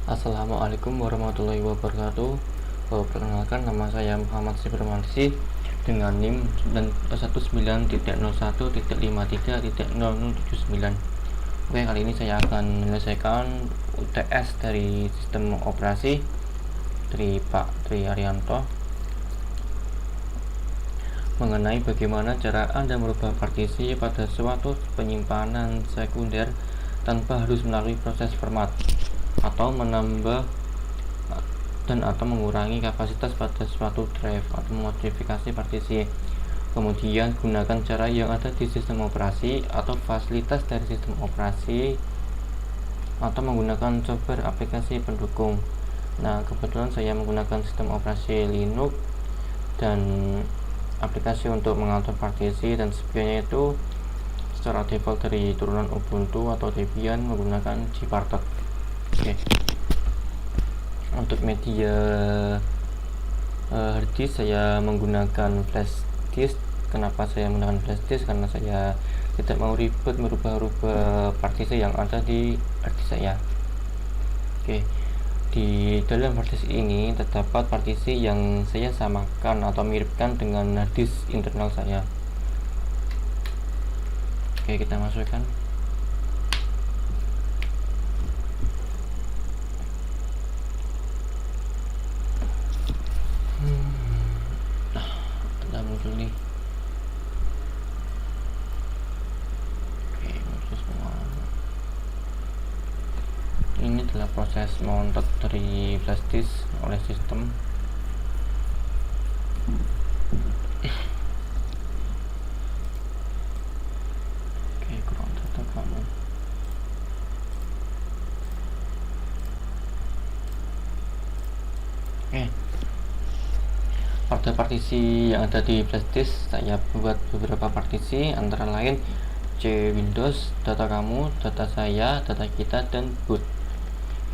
Assalamualaikum warahmatullahi wabarakatuh. Perkenalkan, nama saya Muhammad Sibermansi dengan NIM 19.01.53.0079. Oke, kali ini saya akan menyelesaikan UTS dari sistem operasi dari Pak Tri Arianto mengenai bagaimana cara Anda merubah partisi pada suatu penyimpanan sekunder tanpa harus melalui proses format atau menambah dan atau mengurangi kapasitas pada suatu drive atau memodifikasi partisi. Kemudian gunakan cara yang ada di sistem operasi atau fasilitas dari sistem operasi atau menggunakan software aplikasi pendukung. Nah, kebetulan saya menggunakan sistem operasi Linux dan aplikasi untuk mengatur partisi dan sebagainya itu secara default dari turunan Ubuntu atau Debian menggunakan Gparted. Oke. Untuk media hard disk saya menggunakan flash disk. Kenapa saya menggunakan flash disk? Karena saya tidak mau ribet merubah-rubah partisi yang ada di hard disk saya. Oke. Di dalam hard disk ini terdapat partisi yang saya samakan atau miripkan dengan hard disk internal saya. Oke, kita masukkan. Ada muncul nih. Oke, muncul semua. Ini adalah proses mounted dari flash disk oleh sistem. Oke, kurang data kamu. Oke, pada partisi yang ada di flash disk saya buat beberapa partisi, antara lain C Windows, data kamu, data saya, data kita, dan boot.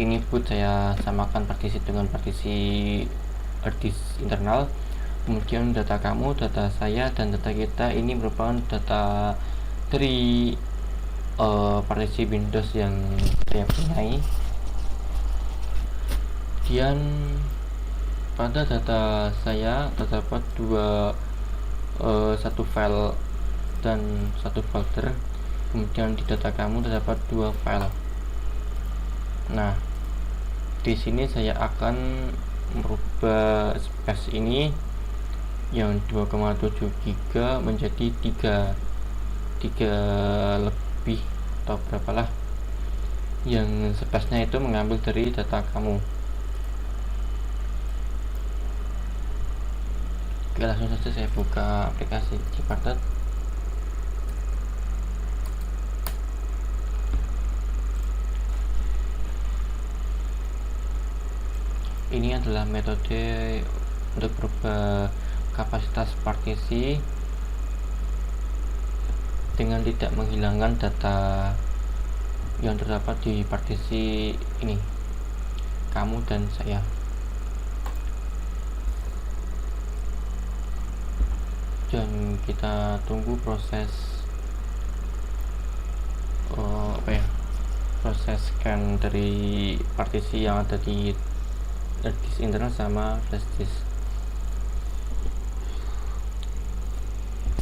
Ini boot saya samakan partisi dengan partisi hard disk internal. Kemudian data kamu, data saya, dan data kita ini merupakan data dari partisi Windows yang saya punyai. Kemudian pada data saya terdapat satu file dan satu folder. Kemudian di data kamu terdapat 2 file. Nah, di sini saya akan merubah space ini yang 2,7 GB menjadi 3 lebih atau berapalah, yang space-nya itu mengambil dari data kamu. Oke, langsung saja saya buka aplikasi Gparted. Ini adalah metode untuk berubah kapasitas partisi dengan tidak menghilangkan data yang terdapat di partisi ini, kamu dan saya. Dan kita tunggu proses proses scan dari partisi yang ada di disk internal sama flash disk.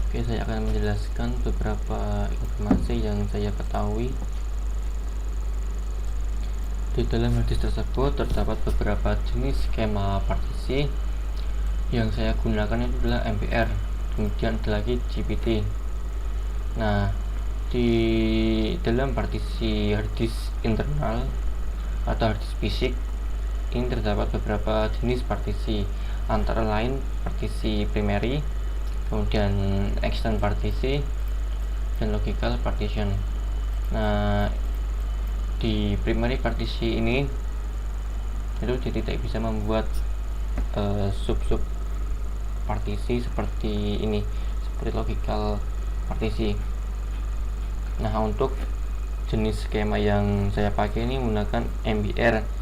Oke, saya akan menjelaskan beberapa informasi yang saya ketahui. Di dalam hard disk tersebut terdapat beberapa jenis skema partisi. Yang saya gunakan itu adalah MBR, kemudian ada lagi GPT. Nah, di dalam partisi hard disk internal atau hard disk fisik ini terdapat beberapa jenis partisi, antara lain partisi primary, kemudian extend partisi, dan logical partition. Nah, di primary partisi ini itu tidak bisa membuat sub-sub partisi seperti ini, seperti logical partisi. Nah, untuk jenis skema yang saya pakai ini menggunakan MBR.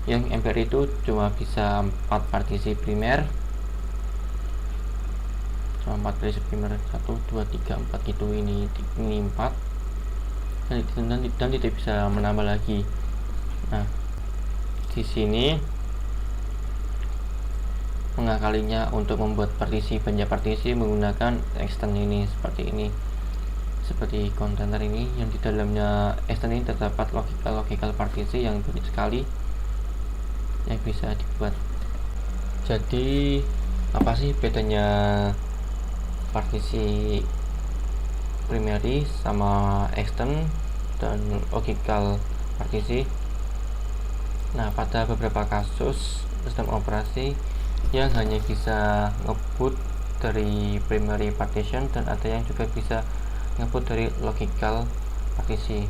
Yang MBR itu cuma bisa 4 partisi primer, cuma 4 partisi primer, 1, 2, 3, 4 gitu. Ini 4 dan tidak bisa menambah lagi. Nah, di sini mengakalinya untuk membuat banyak partisi menggunakan extend ini, seperti kontainer ini yang di dalamnya extend ini terdapat logical partisi yang banyak sekali yang bisa dibuat. Jadi apa sih bedanya partisi primary sama extend dan logical partisi? Nah, pada beberapa kasus sistem operasi yang hanya bisa ngebut dari primary partition dan ada yang juga bisa ngebut dari logical partisi.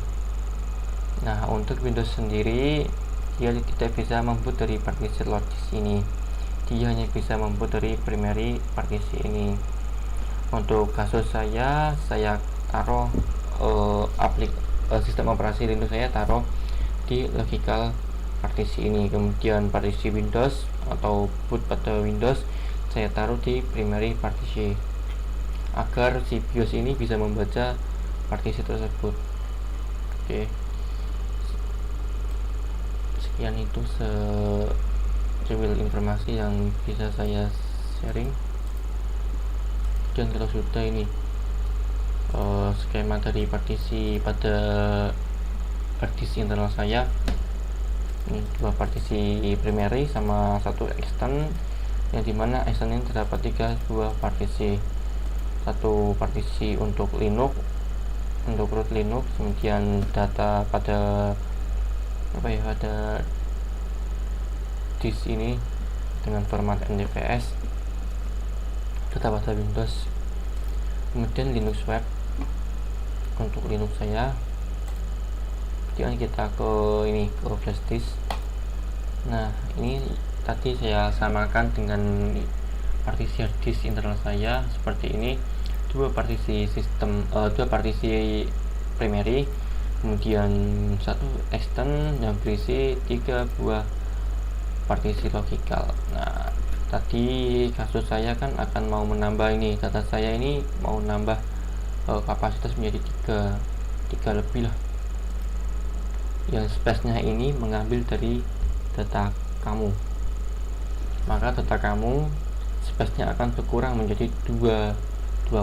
Nah, untuk Windows sendiri dia tidak bisa memboot dari partisi logis ini, dia hanya bisa memboot dari primary partisi ini. Untuk kasus saya taruh sistem operasi Linux saya taruh di logical partisi ini, kemudian partisi Windows atau boot pada Windows saya taruh di primary partisi agar si BIOS ini bisa membaca partisi tersebut. Oke, sekian itu secuil informasi yang bisa saya sharing. Dan kalau sudah ini skema dari partisi pada partisi internal saya, ini 2 partisi primary sama 1 extend, yang dimana extend ini terdapat 2 partisi, 1 partisi untuk Linux, untuk root Linux, kemudian data pada ada disk ini dengan format NTFS, data pada Windows, kemudian Linux web untuk Linux saya. Kemudian kita ke flash disk. Nah, ini tadi saya samakan dengan partisi hard disk internal saya seperti ini, 2 partisi primary, kemudian 1 extend yang berisi 3 buah partisi logical. Nah, tadi kasus saya kan akan mau menambah ini, data saya ini mau nambah kapasitas menjadi 3 lebih lah, yang space-nya ini mengambil dari data kamu, maka data kamu space-nya akan berkurang menjadi 2,5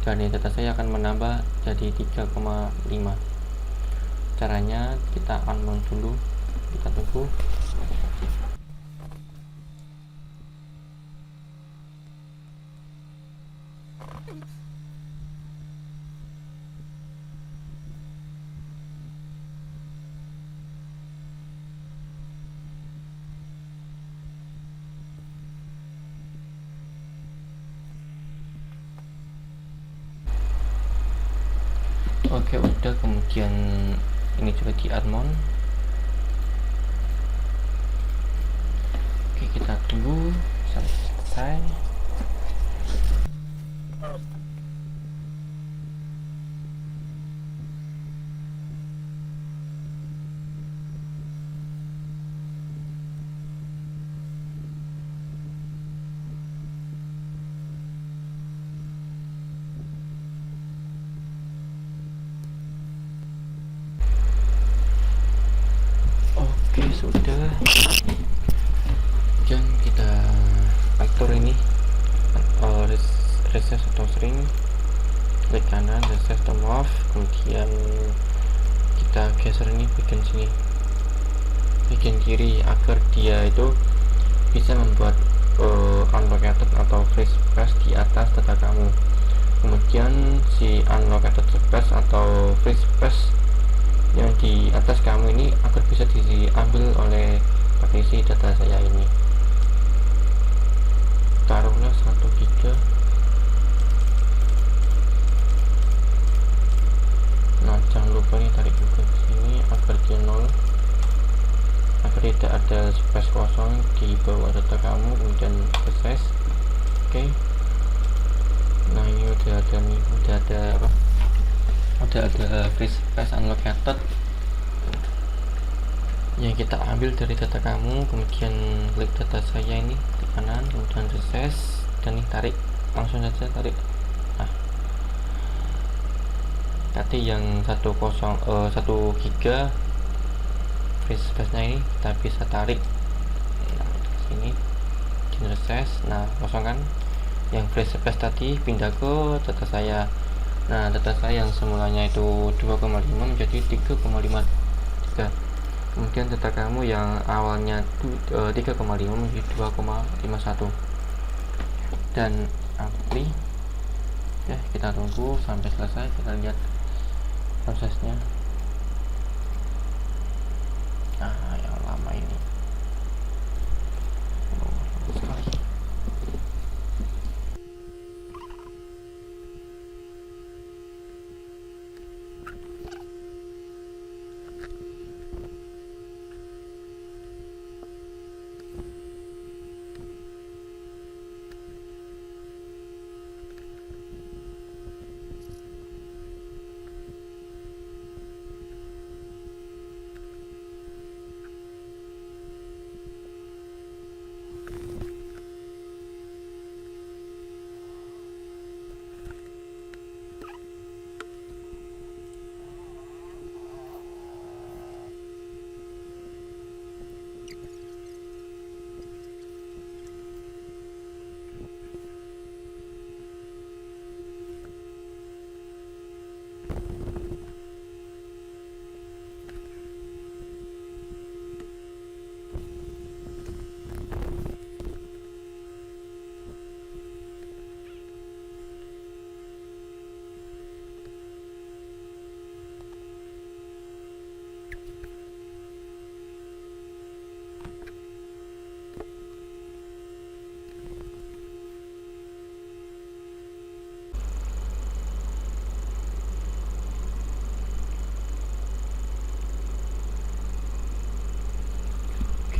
dan data saya akan menambah jadi 3,5. Caranya kita unmount dulu, kita tunggu. Oke, udah, kemudian ini juga di unmount. Oke, kita tunggu sampai selesai. Oke, sudah. Dan kita atur ini reset atau string, klik kanan, reset atau move, kemudian kita geser ini bagian sini, bagian kiri, agar dia itu bisa membuat unlocated atau freeze space di atas data kamu. Kemudian si unlocated space atau freeze space yang di atas kamu ini agar bisa diambil oleh partisi data saya ini. Taruhlah 1 GB. Nah, jangan lupa nih tarik juga ke sini agar dia 0, agar tidak ada space kosong di bawah data kamu, kemudian proses. Oke. Nah, ini udah ada freeze space unlocated yang kita ambil dari data kamu. Kemudian klik data saya ini, klik kanan, kemudian reset, dan nih tarik, langsung saja tarik. Nah, tadi yang 1 GB flash space-nya ini kita bisa tarik. Nah, di sini generate. Nah, kosongkan yang flash space tadi, pindah ke data saya. Nah, data saya yang semulanya itu 2,5 menjadi 3,53. Kemudian data kamu yang awalnya 3,5 menjadi 2,51. Dan apply. Oke, kita tunggu sampai selesai, kita lihat prosesnya. Nah, yang lama ini sekali.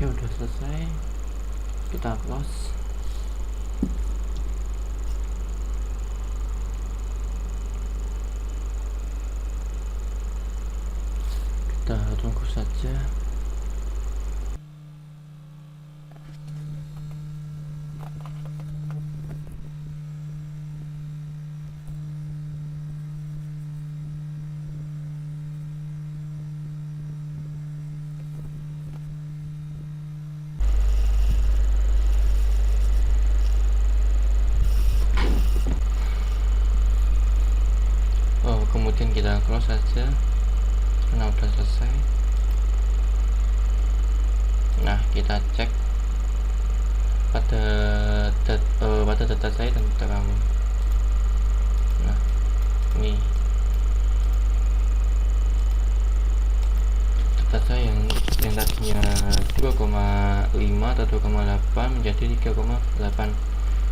Oke, udah selesai, kita close. Kita tunggu saja. Kemudian kita close saja karena udah selesai. Nah, kita cek pada data saya dan data kamu. Nah, ini data saya yang tadinya 2,5 atau 2,8 menjadi 3,8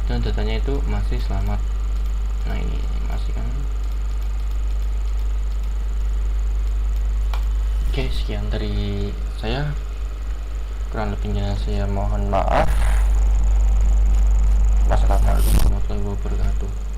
dan datanya itu masih selamat. Nah, ini masih kan. Oke, sekian dari saya, kurang lebihnya saya mohon maaf. Wassalamualaikum warahmatullahi wabarakatuh.